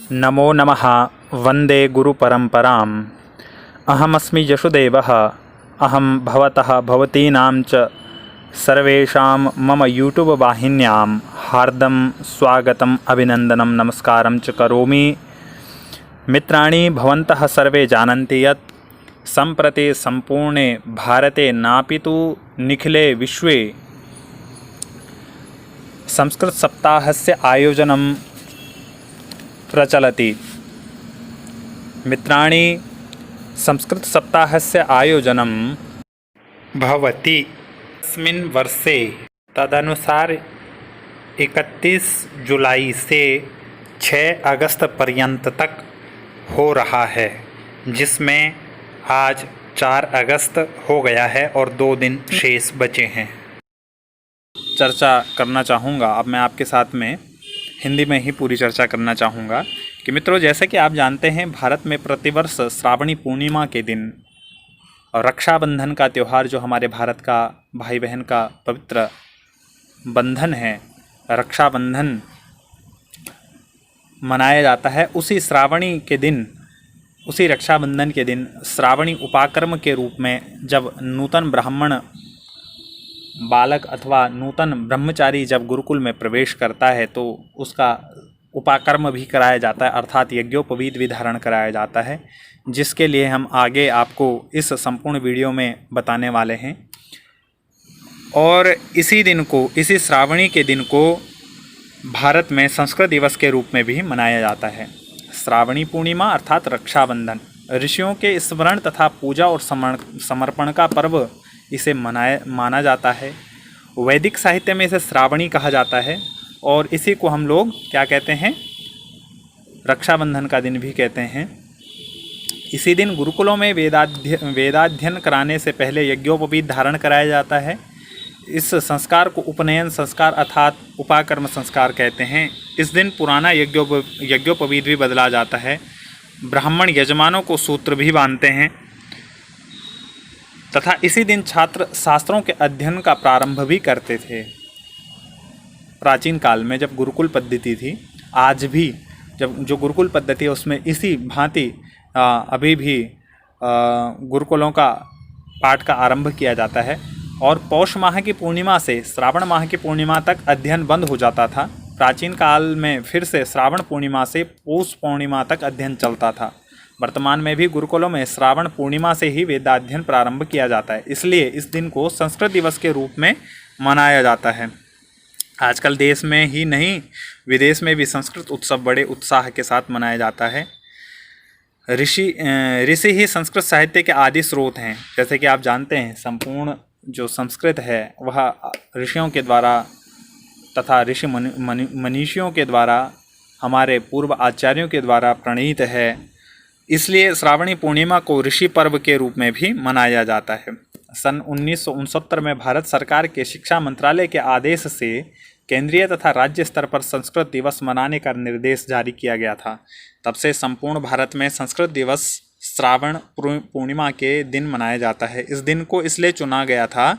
नमो नमः। वन्दे गुरुपरम्पराम्। अहमस्मि यशुदेवः। अहं भवतः भवतीनां च सर्वेषां मम यूट्यूब वाहिन्यां हार्दं स्वागतम् अभिनन्दनं नमस्कारं च करोमि। मित्राणि, भवन्तः सर्वे जानन्ति यत् सम्प्रति सम्पूर्णे भारते नापि तु निखिले विश्वे संस्कृतसप्ताहस्य आयोजनं प्रचलति। मित्राणि, संस्कृतसप्ताहस्य आयोजनं भवति अस्मिन् वर्षे तदनुसार 31 जुलाई से 6 अगस्त पर्यंत तक हो रहा है, जिसमें आज 4 अगस्त हो गया है और 2 दिन शेष बचे हैं। चर्चा करना चाहूँगा अब मैं आपके साथ में हिंदी में ही पूरी चर्चा करना चाहूँगा कि मित्रों, जैसे कि आप जानते हैं, भारत में प्रतिवर्ष श्रावणी पूर्णिमा के दिन और रक्षाबंधन का त्यौहार, जो हमारे भारत का भाई बहन का पवित्र बंधन है, रक्षाबंधन मनाया जाता है। उसी श्रावणी के दिन, उसी रक्षाबंधन के दिन श्रावणी उपाकर्म के रूप में जब नूतन ब्राह्मण बालक अथवा नूतन ब्रह्मचारी जब गुरुकुल में प्रवेश करता है तो उसका उपाकर्म भी कराया जाता है, अर्थात यज्ञोपवीत भी धारण कराया जाता है, जिसके लिए हम आगे आपको इस संपूर्ण वीडियो में बताने वाले हैं। और इसी दिन को, इसी श्रावणी के दिन को भारत में संस्कृत दिवस के रूप में भी मनाया जाता है। श्रावणी पूर्णिमा अर्थात रक्षाबंधन ऋषियों के स्मरण तथा पूजा और समर्पण का पर्व इसे माना जाता है। वैदिक साहित्य में इसे श्रावणी कहा जाता है और इसी को हम लोग क्या कहते हैं, रक्षाबंधन का दिन भी कहते हैं। इसी दिन गुरुकुलों में वेदाध्ययन कराने से पहले यज्ञोपवीत धारण कराया जाता है। इस संस्कार को उपनयन संस्कार अर्थात उपाकर्म संस्कार कहते हैं। इस दिन पुराना यज्ञोपवीत भी बदला जाता है। ब्राह्मण यजमानों को सूत्र भी बांधते हैं तथा इसी दिन छात्र शास्त्रों के अध्ययन का प्रारंभ भी करते थे। प्राचीन काल में जब गुरुकुल पद्धति थी, आज भी जब जो गुरुकुल पद्धति है उसमें इसी भांति अभी भी गुरुकुलों का पाठ का आरंभ किया जाता है। और पौष माह की पूर्णिमा से श्रावण माह की पूर्णिमा तक अध्ययन बंद हो जाता था। प्राचीन काल में फिर से श्रावण पूर्णिमा से पौष पूर्णिमा तक अध्ययन चलता था। वर्तमान में भी गुरुकुलों में श्रावण पूर्णिमा से ही वेदाध्ययन प्रारंभ किया जाता है, इसलिए इस दिन को संस्कृत दिवस के रूप में मनाया जाता है। आजकल देश में ही नहीं, विदेश में भी संस्कृत उत्सव बड़े उत्साह के साथ मनाया जाता है। ऋषि ही संस्कृत साहित्य के आदि स्रोत हैं। जैसे कि आप जानते हैं, संपूर्ण जो संस्कृत है वह ऋषियों के द्वारा तथा ऋषि मनीषियों के द्वारा, हमारे पूर्व आचार्यों के द्वारा प्रणीत है। इसलिए श्रावणी पूर्णिमा को ऋषि पर्व के रूप में भी मनाया जाता है। सन 1969 में भारत सरकार के शिक्षा मंत्रालय के आदेश से केंद्रीय तथा राज्य स्तर पर संस्कृत दिवस मनाने का निर्देश जारी किया गया था। तब से संपूर्ण भारत में संस्कृत दिवस श्रावण पूर्णिमा के दिन मनाया जाता है। इस दिन को इसलिए चुना गया था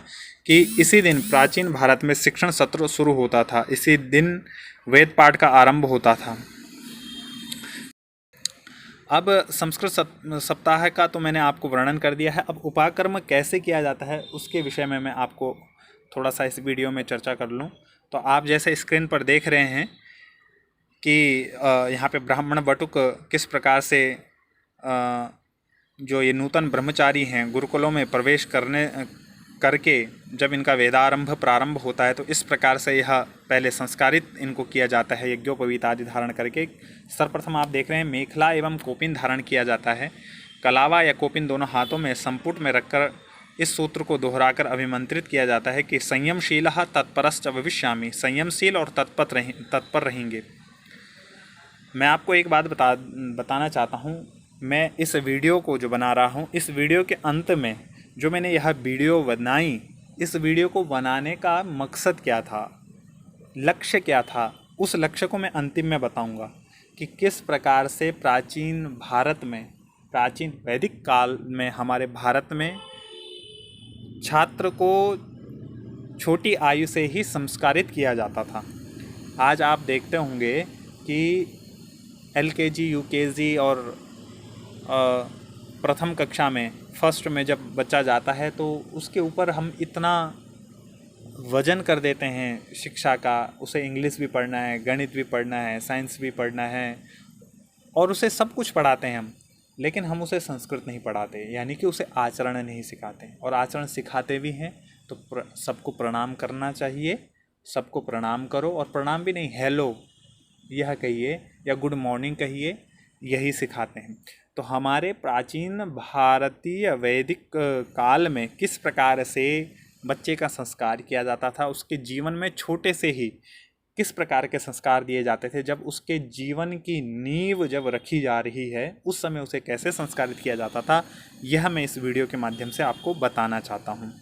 कि इसी दिन प्राचीन भारत में शिक्षण सत्र शुरू होता था। इसी दिन वेद पाठ का आरंभ होता था। अब संस्कृत सप्ताह का तो मैंने आपको वर्णन कर दिया है। अब उपाकर्म कैसे किया जाता है उसके विषय में मैं आपको थोड़ा सा इस वीडियो में चर्चा कर लूँ। तो आप जैसे स्क्रीन पर देख रहे हैं कि यहाँ पे ब्राह्मण बटुक किस प्रकार से जो ये नूतन ब्रह्मचारी हैं गुरुकुलों में प्रवेश करके जब इनका वेदारंभ प्रारंभ होता है तो इस प्रकार से यह पहले संस्कारित इनको किया जाता है यज्ञोपवीत आदि धारण करके। सर्वप्रथम आप देख रहे हैं मेखला एवं कोपिन धारण किया जाता है। कलावा या कोपिन दोनों हाथों में संपुट में रखकर इस सूत्र को दोहराकर अभिमंत्रित किया जाता है कि संयमशीलः तत्परश्च भविष्यामि, संयमशील और तत्पर रहेंगे। मैं आपको एक बात बताना चाहता हूँ। मैं इस वीडियो को जो बना रहा हूँ, इस वीडियो के अंत में जो मैंने यह वीडियो बनाई, इस वीडियो को बनाने का मकसद क्या था, लक्ष्य क्या था, उस लक्ष्य को मैं अंतिम में बताऊंगा कि किस प्रकार से प्राचीन भारत में, प्राचीन वैदिक काल में हमारे भारत में छात्र को छोटी आयु से ही संस्कारित किया जाता था। आज आप देखते होंगे कि LKG UKG और प्रथम कक्षा में फर्स्ट में जब बच्चा जाता है तो उसके ऊपर हम इतना वजन कर देते हैं शिक्षा का। उसे इंग्लिश भी पढ़ना है, गणित भी पढ़ना है, साइंस भी पढ़ना है और उसे सब कुछ पढ़ाते हैं हम, लेकिन हम उसे संस्कृत नहीं पढ़ाते, यानी कि उसे आचरण नहीं सिखाते। और आचरण सिखाते भी हैं तो सबको प्रणाम करना चाहिए, सबको प्रणाम करो। और प्रणाम भी नहीं, हेलो यह कहिए या गुड मॉर्निंग कहिए, यही सिखाते हैं। तो हमारे प्राचीन भारतीय वैदिक काल में किस प्रकार से बच्चे का संस्कार किया जाता था, उसके जीवन में छोटे से ही किस प्रकार के संस्कार दिए जाते थे, जब उसके जीवन की नींव जब रखी जा रही है उस समय उसे कैसे संस्कारित किया जाता था, यह मैं इस वीडियो के माध्यम से आपको बताना चाहता हूँ।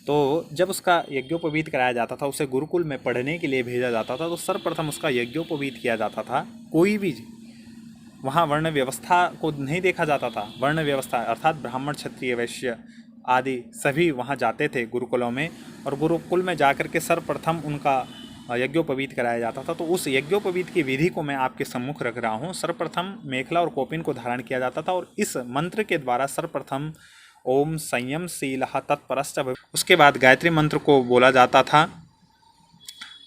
तो जब उसका यज्ञोपवीत कराया जाता था, उसे गुरुकुल में पढ़ने के लिए भेजा जाता था, तो सर्वप्रथम उसका यज्ञोपवीत किया जाता था। कोई भी वहाँ वर्ण व्यवस्था को नहीं देखा जाता था। वर्ण व्यवस्था अर्थात ब्राह्मण, क्षत्रिय, वैश्य आदि सभी वहाँ जाते थे गुरुकुलों में, और गुरुकुल में जाकर के सर्वप्रथम उनका यज्ञोपवीत कराया जाता था। तो उस यज्ञोपवीत की विधि को मैं आपके सम्मुख रख रहा हूँ। सर्वप्रथम मेखला और कौपिन को धारण किया जाता था और इस मंत्र के द्वारा सर्वप्रथम ओम संयमशीलः तत्परश्च, उसके बाद गायत्री मंत्र को बोला जाता था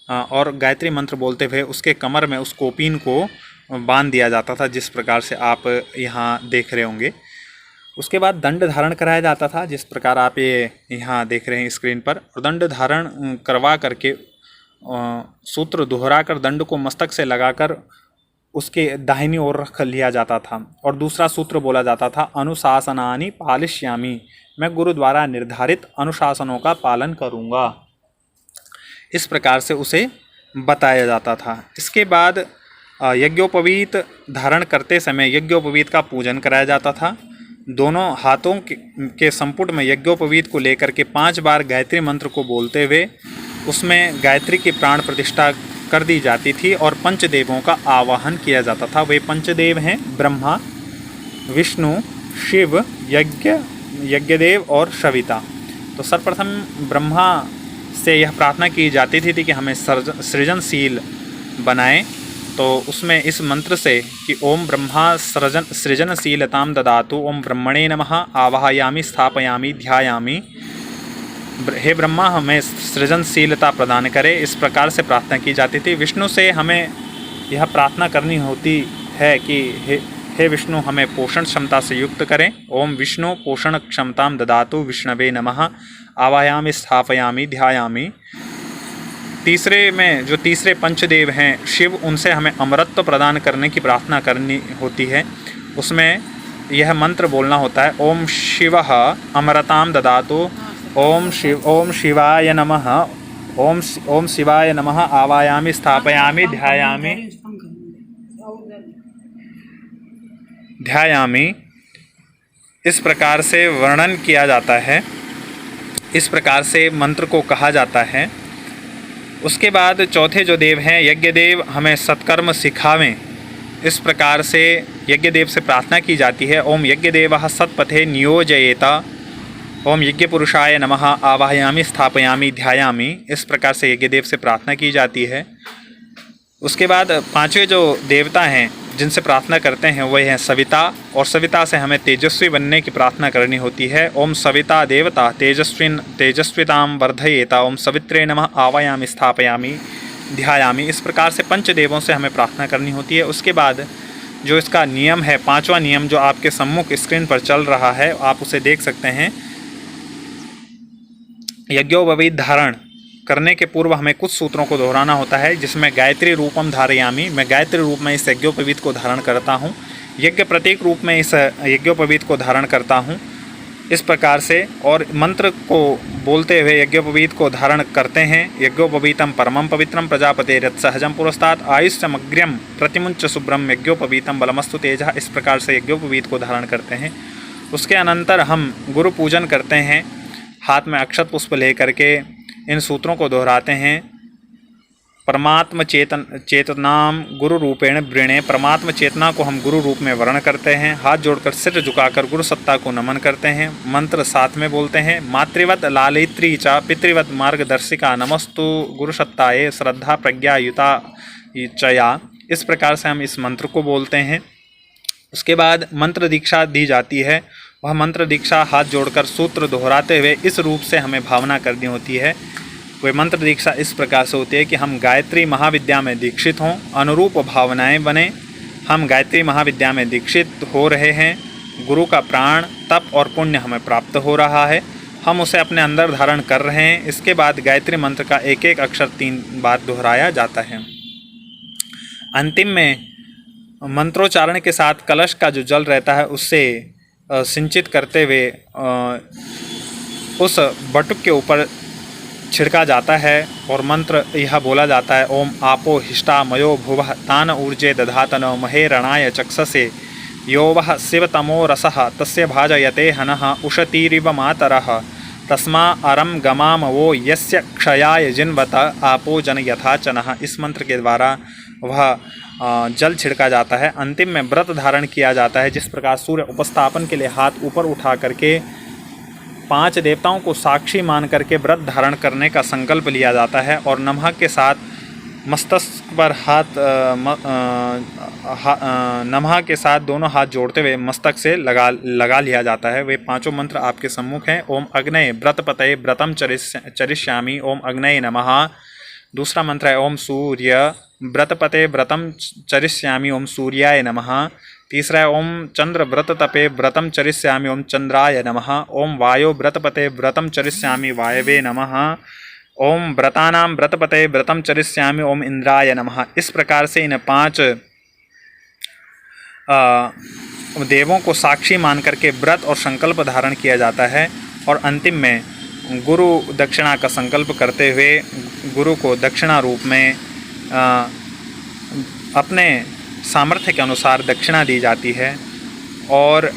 और गायत्री मंत्र बोलते हुए उसके कमर में उस कौपिन को बांध दिया जाता था, जिस प्रकार से आप यहाँ देख रहे होंगे। उसके बाद दंड धारण कराया जाता था, जिस प्रकार आप ये यहाँ देख रहे हैं स्क्रीन पर। और दंड धारण करवा करके सूत्र दोहरा कर दंड को मस्तक से लगाकर उसके दाहिनी ओर रख लिया जाता था और दूसरा सूत्र बोला जाता था अनुशासनानि पालिष्यामि, मैं गुरु द्वारा निर्धारित अनुशासनों का पालन करूँगा। इस प्रकार से उसे बताया जाता था। इसके बाद यज्ञोपवीत धारण करते समय यज्ञोपवीत का पूजन कराया जाता था। दोनों हाथों के संपुट में यज्ञोपवीत को लेकर के 5 बार गायत्री मंत्र को बोलते हुए उसमें गायत्री की प्राण प्रतिष्ठा कर दी जाती थी और पंचदेवों का आवाहन किया जाता था। वे पंचदेव हैं ब्रह्मा, विष्णु, शिव, यज्ञदेव और सविता। तो सर्वप्रथम ब्रह्मा से यह प्रार्थना की जाती थी कि हमें सृजनशील बनाएं। तो उसमें इस मंत्र से कि ओम ब्रह्मा सृजनशीलतां ददातु, ओम ब्रह्मणे नमः, आवाहयामि, स्थापयामि, ध्यायामि, हे ब्रह्मा हमें सृजनशीलता प्रदान करे, इस प्रकार से प्रार्थना की जाती थी। विष्णु से हमें यह प्रार्थना करनी होती है कि हे विष्णु हमें पोषण क्षमता से युक्त करें। ओम विष्णु पोषण क्षमतां ददातु विष्णवे नमः, आवाहयामि, स्थापयामि, ध्यायामि। तीसरे में जो तीसरे पंचदेव हैं शिव, उनसे हमें अमरत्व प्रदान करने की प्रार्थना करनी होती है। उसमें यह मंत्र बोलना होता है ओम शिवः अमरतां ददातु, ओम शिवाय नमः, ओम शिवाय नमः, आवाहयामि, स्थापयामि, ध्यायामि। इस प्रकार से वर्णन किया जाता है, इस प्रकार से मंत्र को कहा जाता है। उसके बाद चौथे जो देव हैं यज्ञदेव, हमें सत्कर्म सिखावें, इस प्रकार से यज्ञदेव से प्रार्थना की जाती है। ओम यज्ञदेवः सत्पथे नियोजयेत, ओम यज्ञ पुरुषाय नमः, आवाहयामि, स्थापयामि, ध्यायामि। इस प्रकार से यज्ञदेव से प्रार्थना की जाती है। उसके बाद 5वें जो देवता हैं जिनसे प्रार्थना करते हैं वह हैं सविता, और सविता से हमें तेजस्वी बनने की प्रार्थना करनी होती है। ओम सविता देवता तेजस्वितां वर्धयेत, ओम सवित्रे नमः, आवाहयामि, स्थापयामि, ध्यायामि। इस प्रकार से पंचदेवों से हमें प्रार्थना करनी होती है। उसके बाद जो इसका नियम है, 5वां नियम जो आपके सम्मुख स्क्रीन पर चल रहा है, आप उसे देख सकते हैं। यज्ञोपवीत धारण करने के पूर्व हमें कुछ सूत्रों को दोहराना होता है, जिसमें गायत्री रूपम धारयामि, मैं गायत्री रूप में इस यज्ञोपवीत को धारण करता हूँ, यज्ञ प्रतीक रूप में इस यज्ञोपवीत को धारण करता हूँ, इस प्रकार से। और मंत्र को बोलते हुए यज्ञोपवीत को धारण करते हैं। यज्ञोपवीतम परमं पवित्रम प्रजापतेरत् सहजम पुरस्तात् आयुष्यमग्र्यम प्रतिमुंच शुभ्रम यज्ञोपवीतम बलमस्तु तेजः, इस प्रकार से यज्ञोपवीत को धारण करते हैं। उसके अनंतर हम गुरु पूजन करते हैं, हाथ में अक्षत पुष्प लेकर के इन सूत्रों को दोहराते हैं। परमात्म चेतनाम गुरु रूपेण वृणे, परमात्म चेतना को हम गुरु रूप में वर्ण करते हैं। हाथ जोड़कर सिर झुकाकर गुरु सत्ता को नमन करते हैं। मंत्र साथ में बोलते हैं। मातृवत लालित्री च पितृवत मार्गदर्शिका नमस्तु गुरु सत्ताये श्रद्धा प्रज्ञा युता चया, इस प्रकार से हम इस मंत्र को बोलते हैं। उसके बाद मंत्र दीक्षा दी जाती है। वह मंत्र दीक्षा हाथ जोड़कर सूत्र दोहराते हुए इस रूप से हमें भावना करनी होती है। वह मंत्र दीक्षा इस प्रकार से होती है कि हम गायत्री महाविद्या में दीक्षित हों, अनुरूप भावनाएं बने। हम गायत्री महाविद्या में दीक्षित हो रहे हैं, गुरु का प्राण तप और पुण्य हमें प्राप्त हो रहा है, हम उसे अपने अंदर धारण कर रहे हैं। इसके बाद गायत्री मंत्र का एक एक अक्षर 3 बार दोहराया जाता है। अंतिम में मंत्रोच्चारण के साथ कलश का जो जल रहता है उससे सिंचित करते हुए उस बटुक के ऊपर छिड़का जाता है और मंत्र यह बोला जाता है, ओम आपो हिष्टा मयो भुवः तान ऊर्जे दधातनो महे रणाय चक्षसे यो वः शिवतमो रसः तस्य भाजयते हनः उशतीरिव मातरः तस्मा अरम गमाम वो यस्य क्षयाय जिन्वत आपो जन यथाचनः। इस मंत्र के द्वारा वह जल छिड़का जाता है। अंतिम में व्रत धारण किया जाता है, जिस प्रकार सूर्य उपस्थापन के लिए हाथ ऊपर उठा करके 5 देवताओं को साक्षी मान करके व्रत धारण करने का संकल्प लिया जाता है और नमः के साथ मस्तक पर नमः के साथ दोनों हाथ जोड़ते हुए मस्तक से लगा लिया जाता है। वे 5 मंत्र आपके सम्मुख हैं। ओम अग्नये व्रतपतये व्रतम चरिष्यामि ओम अग्नये नमः। दूसरा मंत्र है ओम सूर्य व्रतपते व्रतम चरिष्यामि ओम सूर्याय नमः। तीसरा है ओम चंद्र व्रततपे व्रतम चरिष्यामि ओम चंद्राय नमः। ओम वायो व्रतपते व्रतम चरिष्यामि वायवे नमः। ओम व्रतानां व्रतपते व्रतम चरिष्यामि ओम इंद्राय नमः। इस प्रकार से इन 5 देवों को साक्षी मान करके व्रत और संकल्प धारण किया जाता है और अंतिम में गुरु दक्षिणा का संकल्प करते हुए गुरु को दक्षिणा रूप में अपने सामर्थ्य के अनुसार दक्षिणा दी जाती है और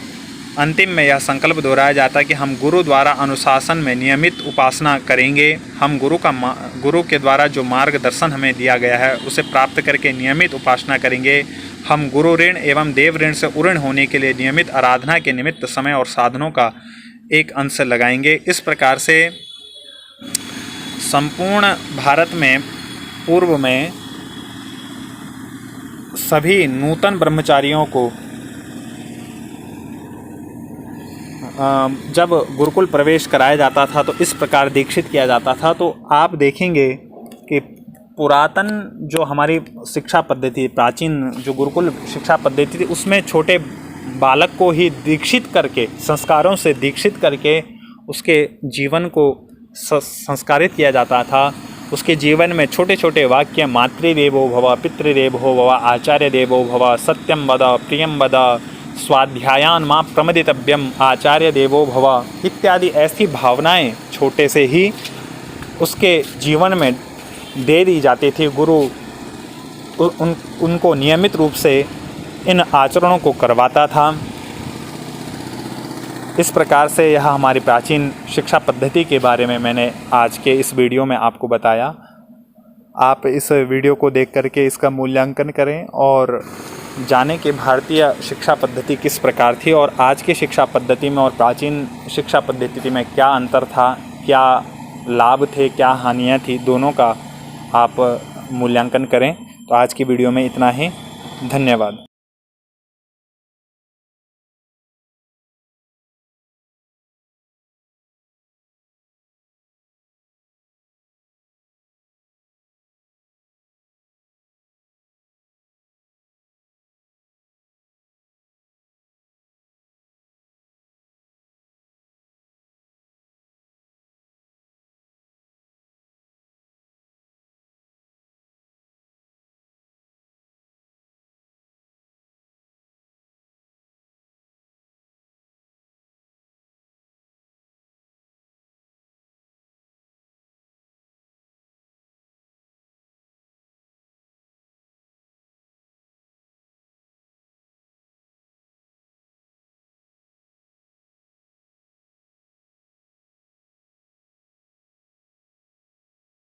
अंतिम में यह संकल्प दोहराया जाता है कि हम गुरु द्वारा अनुशासन में नियमित उपासना करेंगे। हम गुरु के द्वारा जो मार्गदर्शन हमें दिया गया है उसे प्राप्त करके नियमित उपासना करेंगे। हम गुरु ऋण एवं देव ऋण से उऋण होने के लिए नियमित आराधना के निमित्त समय और साधनों का एक अंश लगाएंगे। इस प्रकार से संपूर्ण भारत में पूर्व में सभी नूतन ब्रह्मचारियों को जब गुरुकुल प्रवेश कराया जाता था तो इस प्रकार दीक्षित किया जाता था। तो आप देखेंगे कि पुरातन जो हमारी शिक्षा पद्धति, प्राचीन जो गुरुकुल शिक्षा पद्धति थी, उसमें छोटे बालक को ही दीक्षित करके, संस्कारों से दीक्षित करके उसके जीवन को संस्कारित किया जाता था। उसके जीवन में छोटे छोटे वाक्य, मातृदेवो भव, पितृदेवो भव, आचार्य देवो भव, सत्यम वद, प्रियम वद, स्वाध्यायान मां प्रमदितव्यम, आचार्य देवो भव इत्यादि ऐसी भावनाएं छोटे से ही उसके जीवन में दे दी जाती थी। गुरु उनको नियमित रूप से इन आचरणों को करवाता था। इस प्रकार से यह हमारी प्राचीन शिक्षा पद्धति के बारे में मैंने आज के इस वीडियो में आपको बताया। आप इस वीडियो को देख करके इसका मूल्यांकन करें और जानें कि भारतीय शिक्षा पद्धति किस प्रकार थी और आज की शिक्षा पद्धति में और प्राचीन शिक्षा पद्धति में क्या अंतर था, क्या लाभ थे, क्या हानियाँ थी, दोनों का आप मूल्यांकन करें। तो आज की वीडियो में इतना ही। धन्यवाद।